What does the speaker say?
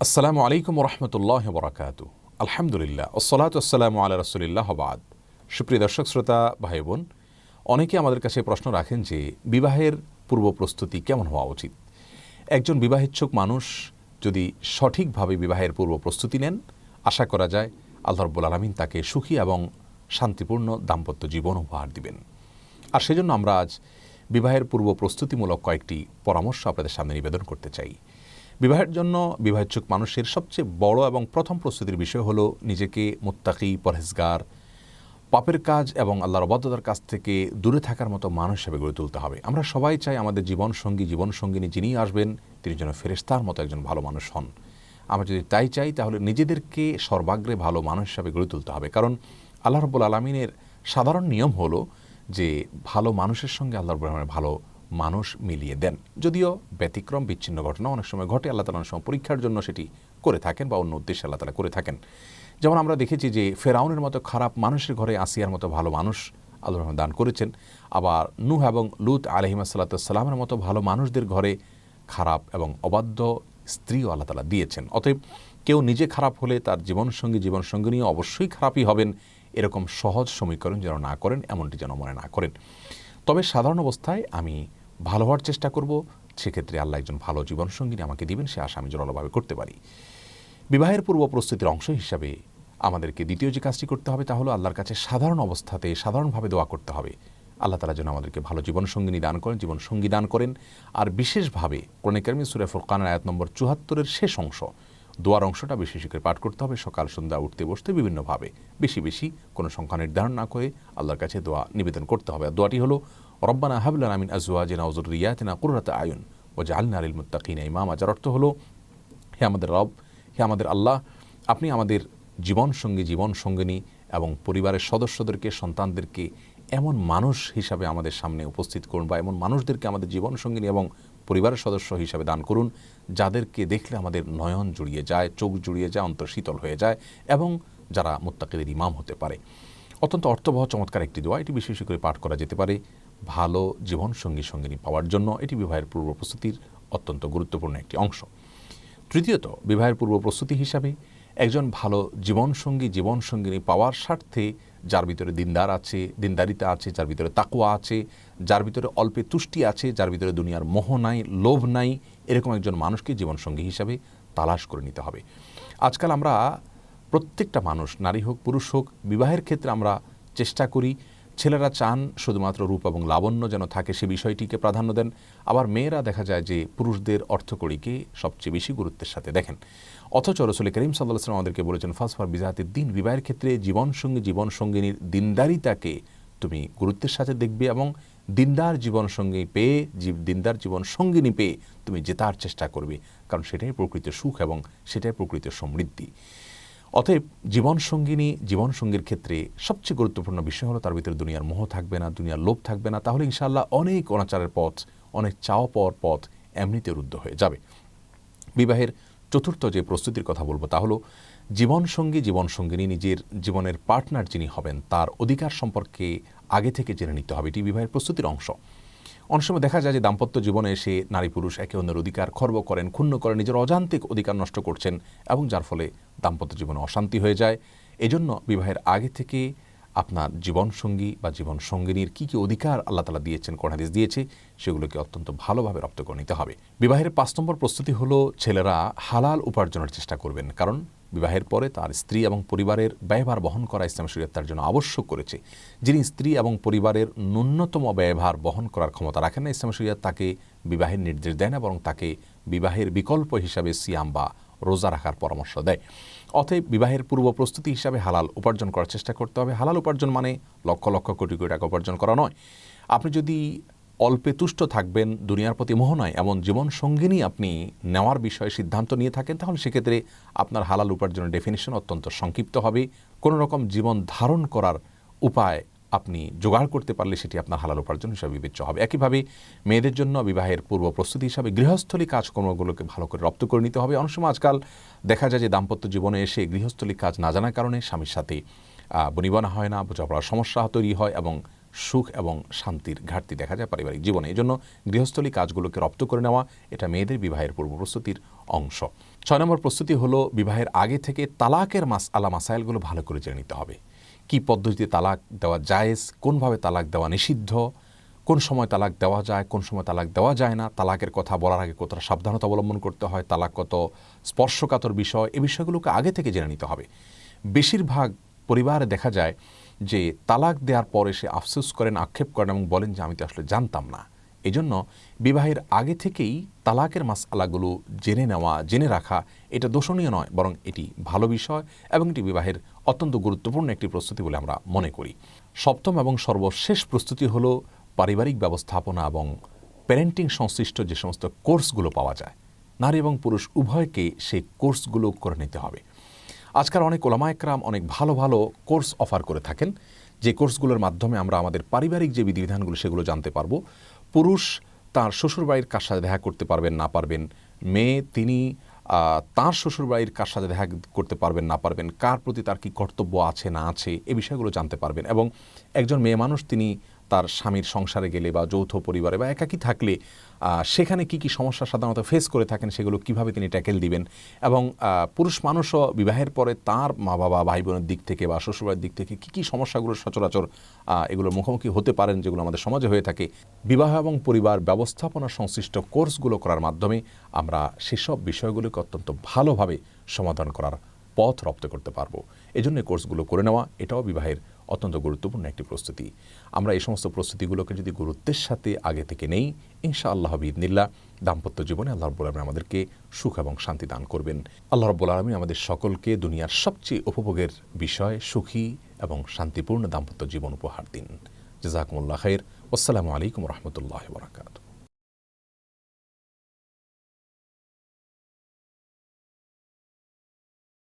আসসালামু আলাইকুম রহমতুল্লাহ বরাকাত। আলহামদুলিল্লাহ ওসসালাতু ওয়াসসালামু আলা রাসূলিল্লাহ বাদ। সুপ্রিয় দর্শক শ্রোতা ভাই বোন, অনেকে আমাদের কাছে প্রশ্ন রাখেন যে বিবাহের পূর্ব প্রস্তুতি কেমন হওয়া উচিত। একজন বিবাহেচ্ছুক মানুষ যদি সঠিকভাবে বিবাহের পূর্ব প্রস্তুতি নেন, আশা করা যায় আল্লাহ রাব্বুল আলামিন তাকে সুখী এবং শান্তিপূর্ণ দাম্পত্য জীবন উপহার দিবেন। আর সেজন্য আমরা আজ বিবাহের পূর্ব প্রস্তুতিমূলক কয়েকটি পরামর্শ আপনাদের সামনে নিবেদন করতে চাই। বিবাহের জন্য বিবাহেচ্ছুক মানুষের সবচেয়ে বড় এবং প্রথম প্রস্তুতির বিষয় হলো নিজেকে মুত্তাকি, পরহেজগার, পাপের কাজ এবং আল্লাহর অবাধ্যতার কাছ থেকে দূরে থাকার মতো মানুষ হিসেবে গড়ে তুলতে হবে। আমরা সবাই চাই আমাদের জীবনসঙ্গিনী যিনি আসবেন তিনি যেন ফেরেশতার মতো একজন ভালো মানুষ হন। আমরা যদি তাই চাই তাহলে নিজেদেরকে সর্বাগ্রে ভালো মানুষ হিসেবে গড়ে তুলতে হবে। কারণ আল্লাহ রাব্বুল আলামিনের সাধারণ নিয়ম হলো যে ভালো মানুষের সঙ্গে আল্লাহ রাব্বুল আলামিন ভালো মানুষ মিলিয়ে দেন। যদিও ব্যতিক্রম বিচ্ছিন্ন ঘটনা অনেক সময় ঘটে, আল্লাহ তাআলা অনেক সময় পরীক্ষার জন্য সেটি করে থাকেন বা অন্য উদ্দেশ্যে আল্লাহ তাআলা করে থাকেন। যেমন আমরা দেখেছি যে ফেরাউনের মতো খারাপ মানুষের ঘরে আসিয়ার মতো ভালো মানুষ আল্লাহ রাব্বুল দান করেছেন। আবার নূহ এবং লূত আলাইহিসসালামের মতো ভালো মানুষদের ঘরে খারাপ এবং অবাধ্য স্ত্রীও আল্লাহ তাআলা দিয়েছেন। অতএব কেউ নিজে খারাপ হলে তার জীবনসঙ্গিনীও অবশ্যই খারাপই হবেন, এরকম সহজ সমীকরণ যেন না করেন, এমনটি যেন মনে না করেন। তবে সাধারণ অবস্থায় আমি ভালো হওয়ার চেষ্টা করব, সেক্ষেত্রে আল্লাহ একজন ভালো জীবনসঙ্গিনী আমাকে দিবেন, সে আশা আমি জোরালোভাবে করতে পারি। বিবাহের পূর্ব প্রস্তুতির অংশ হিসাবে আমাদেরকে দ্বিতীয় যে কাজটি করতে হবে তা হলো আল্লাহর কাছে সাধারণ অবস্থাতে সাধারণভাবে দোয়া করতে হবে। আল্লাহ তাআলা যেন আমাদেরকে ভালো জীবনসঙ্গিনী দান করেন, জীবনসঙ্গী দান করেন। আর বিশেষভাবে কোরআনে কারিমে সূরা ফুরকানের আয়াত নম্বর ৭৪ শেষ অংশ, দোয়ার অংশটা বেশি করে পাঠ করতে হবে। সকাল সন্ধ্যা উঠতে বসতে বিভিন্নভাবে বেশি বেশি কোনো সংখ্যা নির্ধারণ না করে আল্লাহর কাছে দোয়া নিবেদন করতে হবে। আর দোয়াটি হলো রব্বানা হাব লানা মিন আজওয়াজিনা ওয়া যুররিয়াতিনা কুররাতা আয়ুন ওয়াজআলনা লিল মুত্তাকিনা ইমামা। যার অর্থ হলো, হে আমাদের রব, হে আমাদের আল্লাহ, আপনি আমাদের জীবনসঙ্গিনী এবং পরিবারের সদস্যদেরকে, সন্তানদেরকে এমন মানুষ হিসাবে আমাদের সামনে উপস্থিত করুন, বা এমন মানুষদেরকে আমাদের জীবনসঙ্গিনী এবং পরিবারের সদস্য হিসাবে দান করুন যাদেরকে দেখলে আমাদের নয়ন জুড়িয়ে যায়, চোখ জুড়িয়ে যায়, অন্তর শীতল হয়ে যায়, এবং যারা মুত্তাকিদের ইমাম হতে পারে। অত্যন্ত অর্থবহ চমৎকার একটি দোয়া, এটি বেশি বেশি করে পাঠ করা যেতে পারে ভালো জীবনসঙ্গিনী পাওয়ার জন্য। এটি বিবাহের পূর্ব প্রস্তুতির অত্যন্ত গুরুত্বপূর্ণ একটি অংশ। তৃতীয়ত, বিবাহের পূর্ব প্রস্তুতি হিসাবে একজন ভালো জীবনসঙ্গিনী পাওয়ার স্বার্থে যার ভিতরে দিনদারিতা আছে, যার ভিতরে তাকওয়া আছে, যার ভিতরে অল্পে তুষ্টি আছে, যার ভিতরে দুনিয়ার মোহ নাই, লোভ নাই, এরকম একজন মানুষকে জীবনসঙ্গী হিসাবে তালাশ করে নিতে হবে। আজকাল আমরা প্রত্যেকটা মানুষ, নারী হোক পুরুষ হোক, বিবাহের ক্ষেত্রে আমরা চেষ্টা করি, ছেলেরা চান শুধুমাত্র রূপ এবং লাবণ্য যেন থাকে, সে বিষয়টিকে প্রাধান্য দেন। আবার মেয়েরা দেখা যায় যে পুরুষদের অর্থকড়িকে সবচেয়ে বেশি গুরুত্বের সাথে দেখেন। অথচ রাসূল করিম সাল্লাল্লাহু আলাইহি ওয়াসাল্লাম আমাদেরকে বলেছেন ফাসফার বিজাতিদ দ্বীন, বিবাহের ক্ষেত্রে জীবনসঙ্গিনীর দিনদারিতাকে তুমি গুরুত্বের সাথে দেখবে, এবং দিনদার জীবনসঙ্গিনী পেয়ে তুমি জেতার চেষ্টা করবে, কারণ সেটাই প্রকৃত সুখ এবং সেটাই প্রকৃত সমৃদ্ধি। অতএব জীবনসঙ্গীর ক্ষেত্রে সবচেয়ে গুরুত্বপূর্ণ বিষয় হলো তার ভিতরে দুনিয়ার মোহ থাকবে না, দুনিয়ার লোভ থাকবে না। তাহলে ইনশাআল্লাহ অনেক অনাচারের পথ, অনেক চাওয়া পাওয়ার পথ এমনিতে রুদ্ধ হয়ে যাবে। বিবাহের চতুর্থ যে প্রস্তুতির কথা বলবো তা হলো জীবনসঙ্গিনী নিজের জীবনের পার্টনার যিনি হবেন তার অধিকার সম্পর্কে আগে থেকে জেনে নিতে হবে। এটি বিবাহের প্রস্তুতির অংশ। অনেক সময় দেখা যায় যে দাম্পত্য জীবনে এসে নারী পুরুষ একে অন্যের অধিকার খর্ব করেন, ক্ষুণ্ণ করেন, নিজের অযান্ত্রিক অধিকার নষ্ট করছেন, এবং যার ফলে দাম্পত্য জীবনে অশান্তি হয়ে যায়। এজন্য বিবাহের আগে থেকে আপনার জীবনসঙ্গী বা জীবনসঙ্গিনীর কী কী অধিকার আল্লাহ তাআলা দিয়েছেন, কোরআন হাদিস দিয়েছে, সেগুলোকে অত্যন্ত ভালোভাবে রপ্ত করে নিতে হবে। বিবাহের ৫ নম্বর প্রস্তুতি হলো ছেলেরা হালাল উপার্জনের চেষ্টা করবেন, কারণ বিবাহের পরে তার স্ত্রী এবং পরিবারের ব্যয়ভার বহন করা ইসলাম শরীয়ত তার জন্য আবশ্যক করেছে। যিনি স্ত্রী এবং পরিবারের ন্যূনতম ব্যয়ভার বহন করার ক্ষমতা রাখেন না, ইসলাম শরীয়ত তাকে বিবাহের নির্দেশ দেয় না, বরং তাকে বিবাহের বিকল্প হিসাবে সিয়াম বা রোজা রাখার পরামর্শ দেয়। অতএব বিবাহের পূর্ব প্রস্তুতি হিসাবে হালাল উপার্জন করার চেষ্টা করতে হবে। হালাল উপার্জন মানে লক্ষ লক্ষ কোটি কোটি টাকা উপার্জন করা নয়। আপনি যদি অল্পে তুষ্ট থাকবেন, দুনিয়ার প্রতি মোহ নয়, এমন জীবনসঙ্গিনী আপনি নেওয়ার বিষয়ে সিদ্ধান্ত নিয়ে থাকেন, তাহলে সেক্ষেত্রে আপনার হালাল উপার্জনের ডেফিনিশন অত্যন্ত সংক্ষিপ্ত হবে। কোনো রকম জীবন ধারণ করার উপায় আপনি জোগাড় করতে পারলে সেটি আপনার হালাল উপার্জন হিসাবে বিবেচ্য হবে। একইভাবে মেয়েদের জন্য বিবাহের পূর্ব প্রস্তুতি হিসাবে গৃহস্থলী কাজকর্মগুলোকে ভালো করে রপ্ত করে নিতে হবে। অনেক সময় আজকাল দেখা যায় যে দাম্পত্য জীবনে এসে গৃহস্থলী কাজ না জানার কারণে স্বামীর সাথে বনিবনা হয় না, বোঝাপড়ার সমস্যা তৈরি হয়, এবং সুখ এবং শান্তির ঘাটতি দেখা যায় পারিবারিক জীবনে। এই জন্য গৃহস্থলী কাজগুলোকে রপ্ত করে নেওয়া এটা মেয়েদের বিবাহের পূর্ব প্রস্তুতির অংশ। 6 নম্বর প্রস্তুতি হলো বিবাহের আগে থেকে তালাকের মাসাইলগুলো ভালো করে জেনে নিতে হবে। কি পদ্ধতিতে তালাক দেওয়া জায়েজ, কোনভাবে তালাক দেওয়া নিষিদ্ধ, কোন সময় তালাক দেওয়া যায়, কোন সময় তালাক দেওয়া যায় না, তালাকের কথা বলার আগে কতটা সাবধানতা অবলম্বন করতে হয়, তালাক কত স্পর্শকাতর বিষয়, এই বিষয়গুলোকে আগে থেকে জেনে নিতে হবে। বেশিরভাগ পরিবারে দেখা যায় যে তালাক দেওয়ার পরে সে আফসোস করেন, আক্ষেপ করেন এবং বলেন যে আমি তো আসলে জানতাম না। এই জন্য বিবাহের আগে থেকেই তালাকের মাসআলাগুলো জেনে নেওয়া, জেনে রাখা এটা দোষণীয় নয়, বরং এটি ভালো বিষয় এবং এটি বিবাহের অত্যন্ত গুরুত্বপূর্ণ একটি প্রস্তুতি বলে আমরা মনে করি। 7ম এবং সর্বশেষ প্রস্তুতি হলো পারিবারিক ব্যবস্থাপনা এবং প্যারেন্টিং সংশ্লিষ্ট যে সমস্ত কোর্সগুলো পাওয়া যায়, নারী এবং পুরুষ উভয়কে সেই কোর্সগুলো করে নিতে হবে। আজকাল অনেক ওলামা একরাম অনেক ভালো ভালো কোর্স অফার করে থাকেন, যে কোর্সগুলোর মাধ্যমে আমরা আমাদের পারিবারিক যে বিধিবিধানগুলো সেগুলো জানতে পারবো। পুরুষ তার শ্বশুরবাড়ির কার সাথে দেখা করতে পারবেন না পারবেন, মেয়ে তিনি তার শ্বশুরবাড়ির কার সাথে দেখা করতে পারবেন না পারবেন, কার প্রতি তার কি কর্তব্য আছে না আছে এই বিষয়গুলো জানতে পারবেন। এবং একজন মেয়ে মানুষ তিনি তার স্বামীর সংসারে গেলে বা যৌথ পরিবারে বা একাকী থাকলে সেখানে কি কি সমস্যা সাধারণত ফেস করে থাকেন সেগুলো কিভাবে তিনি ট্যাকেল দিবেন। এবং পুরুষ মানুষও বিবাহের পরে তার মা বাবা ভাই বোনের দিক থেকে বা শ্বশুরবাড়ির দিক থেকে কি কি সমস্যাগুলো সচরাচর এগুলোর মুখোমুখি হতে পারেন, যেগুলো আমাদের সমাজে হয়ে থাকে। বিবাহ এবং পরিবার ব্যবস্থাপনা সংশ্লিষ্ট কোর্সগুলো করার মাধ্যমে আমরা সেসব বিষয়গুলোকে অত্যন্ত ভালোভাবে সমাধান করার পথ রপ্ত করতে পারবো। এজন্য কোর্সগুলো করে নেওয়া এটাও বিবাহের অত্যন্ত গুরুত্বপূর্ণ একটি প্রস্তুতি। আমরা এই সমস্ত প্রস্তুতিগুলোকে যদি গুরুত্বের সাথে আগে থেকে নেই, ইনশাআল্লাহ বিইذনিল্লাহ দাম্পত্য জীবনে আল্লাহ রাব্বুল আলামিন আমাদেরকে সুখ এবং শান্তি দান করবেন। আল্লাহ রাব্বুল আলামিন আমাদের সকলকে দুনিয়ার সবচেয়ে উপভোগের বিষয় সুখী এবং শান্তিপূর্ণ দাম্পত্য জীবন উপহার দিন। জাযাকুমুল্লাহ খাইর। আসসালামু আলাইকুম ওয়া রাহমাতুল্লাহি ওয়া বারাকাতুহু।